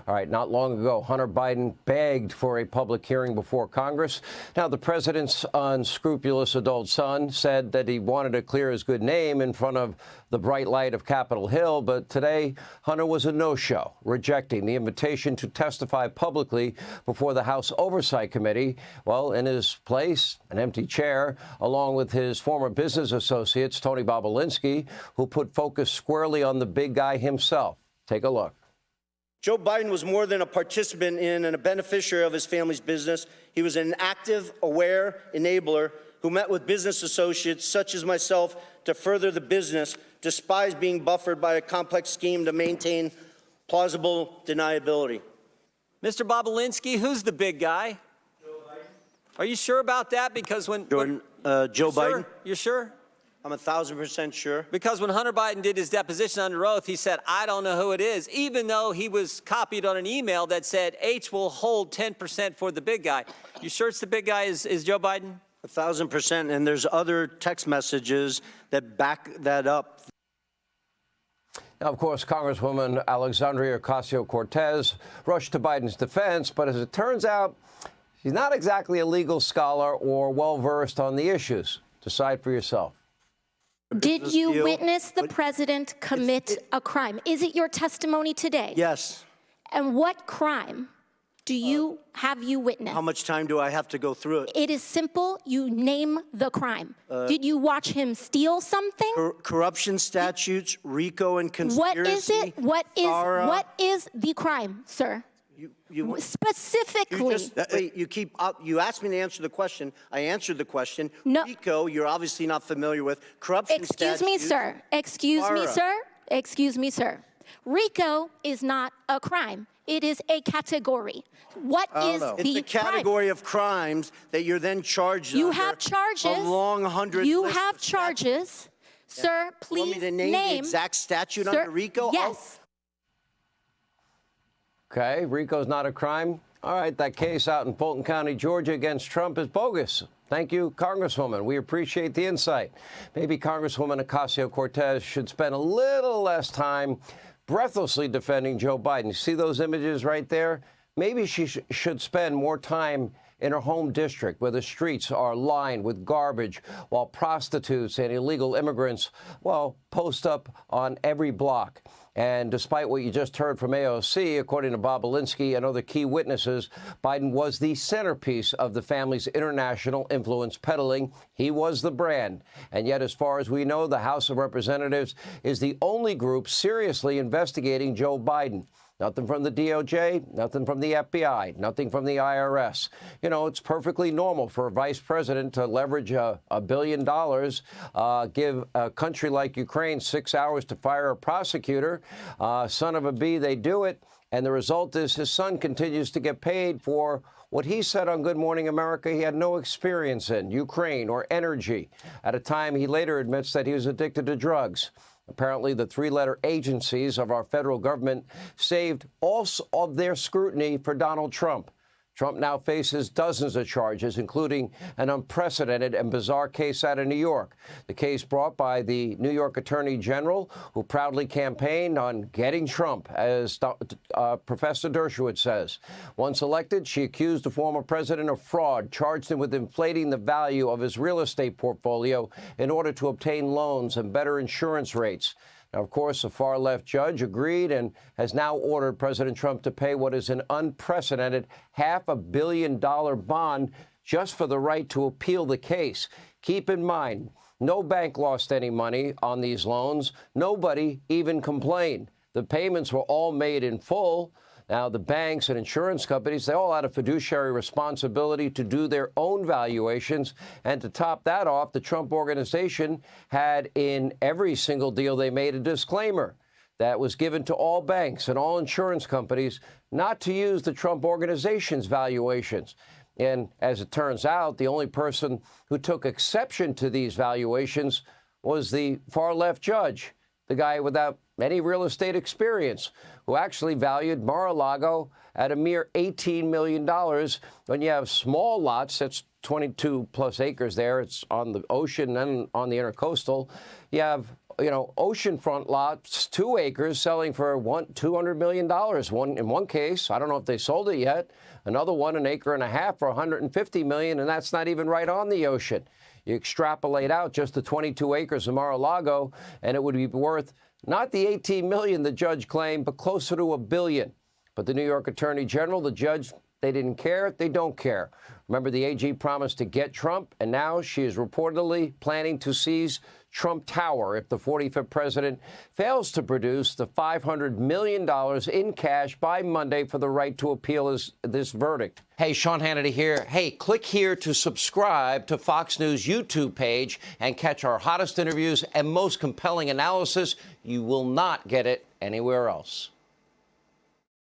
All right, not long ago, Hunter Biden begged for a public hearing before Congress. Now, the president's unscrupulous adult son said that he wanted to clear his good name in front of the bright light of Capitol Hill. But today, Hunter was a no-show, rejecting the invitation to testify publicly before the House Oversight Committee. Well, in his place, an empty chair, along with his former business associates, Tony Bobulinski, who put focus squarely on the big guy himself. Take a look. Joe Biden was more than a participant in and a beneficiary of his family's business. He was an active, aware enabler who met with business associates such as myself to further the business, despite being buffered by a complex scheme to maintain plausible deniability. Mr. Bobulinski, who's the big guy? Joe Biden. Are you sure about that? Because when Jordan, Joe Biden. You're sure? I'm 1,000% sure. Because when Hunter Biden did his deposition under oath, he said, I don't know who it is, even though he was copied on an email that said H will hold 10% for the big guy. You sure it's the big guy is Joe Biden? 1,000%. And there's other text messages that back that up. Now, of course, Congresswoman Alexandria Ocasio-Cortez rushed to Biden's defense, but as it turns out, she's not exactly a legal scholar or well-versed on the issues. Decide for yourself. Did you witness the president commit a crime? Is it your testimony today? Yes. And what crime have you witnessed? How much time do I have to go through it? It is simple. You name the crime. Did you watch him steal something? Corruption statutes, RICO and conspiracy. What is it? What is the crime, sir? Specifically. You asked me to answer the question. I answered the question. No. RICO, you're obviously not familiar with. Corruption statutes. Excuse me, sir. RICO is not a crime. It is a category. What is the crime? It's a category of crimes that you're then charged under. You have charges. A long 100 You list have of charges. statutes. Sir, please Want me to name the exact statute under RICO? Yes. Okay, RICO's not a crime. All right, that case out in Fulton County, Georgia against Trump is bogus. Thank you, Congresswoman. We appreciate the insight. Maybe Congresswoman Ocasio-Cortez should spend a little less time breathlessly defending Joe Biden. See those images right there? Maybe she should spend more time in her home district where the streets are lined with garbage while prostitutes and illegal immigrants, post up on every block. And despite what you just heard from AOC, according to Bobulinski and other key witnesses, Biden was the centerpiece of the family's international influence peddling. He was the brand. And yet, as far as we know, the House of Representatives is the only group seriously investigating Joe Biden. Nothing from the DOJ, nothing from the FBI, nothing from the IRS. You know, it's perfectly normal for a vice president to leverage $1 billion, give a country like Ukraine 6 hours to fire a prosecutor. Son of a bee, they do it. And the result is his son continues to get paid for what he said on Good Morning America he had no experience in, Ukraine or energy, at a time he later admits that he was addicted to drugs. Apparently, the three-letter agencies of our federal government saved all of their scrutiny for Donald Trump. Trump now faces dozens of charges, including an unprecedented and bizarre case out of New York. The case brought by the New York Attorney General, who proudly campaigned on getting Trump, as Professor Dershowitz says. Once elected, she accused the former president of fraud, charged him with inflating the value of his real estate portfolio in order to obtain loans and better insurance rates. Now, of course, a far-left judge agreed and has now ordered President Trump to pay what is an unprecedented $500 million bond just for the right to appeal the case. Keep in mind, no bank lost any money on these loans. Nobody even complained. The payments were all made in full. Now, the banks and insurance companies, they all had a fiduciary responsibility to do their own valuations. And to top that off, the Trump Organization had in every single deal they made a disclaimer that was given to all banks and all insurance companies not to use the Trump Organization's valuations. And as it turns out, the only person who took exception to these valuations was the far-left judge, the guy without any real estate experience, who actually valued Mar-a-Lago at a mere $18 million. When you have small lots, that's 22 plus acres there, it's on the ocean and on the intercoastal, you have oceanfront lots, 2 acres, selling for $200 million. In one case, I don't know if they sold it yet. Another one, 1.5 acres for $150 million, and that's not even right on the ocean. You extrapolate out just the 22 acres of Mar-a-Lago, and it would be worth not the $18 million the judge claimed, but closer to $1 billion. But the New York Attorney General, the judge, they didn't care. They don't care. Remember, the AG promised to get Trump, and now she is reportedly planning to seize Trump Tower if the 45th president fails to produce the $500 million in cash by Monday for the right to appeal this verdict. Hey, Sean Hannity here. Hey, click here to subscribe to Fox News YouTube page and catch our hottest interviews and most compelling analysis. You will not get it anywhere else.